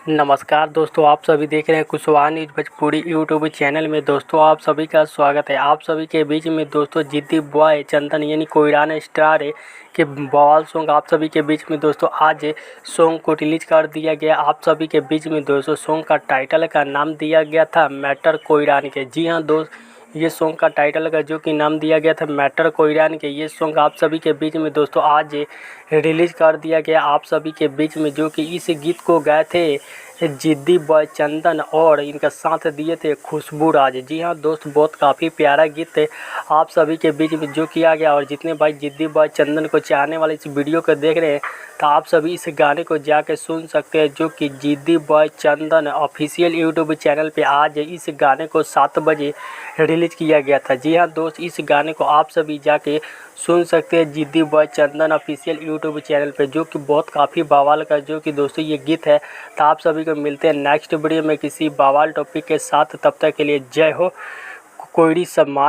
नमस्कार दोस्तों, आप सभी देख रहे हैं Kushwaha news Bhojpuri YouTube channel में। दोस्तों आप सभी का स्वागत है। आप सभी के बीच में दोस्तों जिद्दी बॉय चंदन यानी कोयरान स्टार के बवाल सॉन्ग आप सभी के बीच में दोस्तों आज सॉन्ग को रिलीज कर दिया गया। आप सभी के बीच में दोस्तों सॉन्ग का टाइटल का नाम दिया गया था मैटर कोयरान के। जी हाँ दोस्त, ये सॉन्ग का टाइटल का जो कि नाम दिया गया था मैटर कोयरान के, ये सॉन्ग आप सभी के बीच में दोस्तों आज रिलीज कर दिया गया। आप सभी के बीच में जो कि इस गीत को गाए थे जिद्दी बॉय चंदन और इनका साथ दिए थे खुशबू राज। जी हाँ दोस्त, बहुत काफ़ी प्यारा गीत है आप सभी के बीच में जो किया गया। और जितने भाई जिद्दी बॉय चंदन को चाहने वाले इस वीडियो को देख रहे हैं तो आप सभी इस गाने को जाके सुन सकते हैं, जो कि जिद्दी बॉय चंदन ऑफिशियल यूट्यूब चैनल पे आज इस गाने को 7 बजे रिलीज किया गया था। जी हाँ दोस्त, इस गाने को आप सभी जाके सुन सकते हैं जिद्दी बॉय चंदन ऑफिशियल यूट्यूब चैनल पे, जो कि बहुत काफ़ी बवाल का जो कि दोस्तों ये गीत है। तो आप सभी को मिलते हैं नेक्स्ट वीडियो में किसी बवाल टॉपिक के साथ। तब तक के लिए जय हो। कोयरी सम्मान।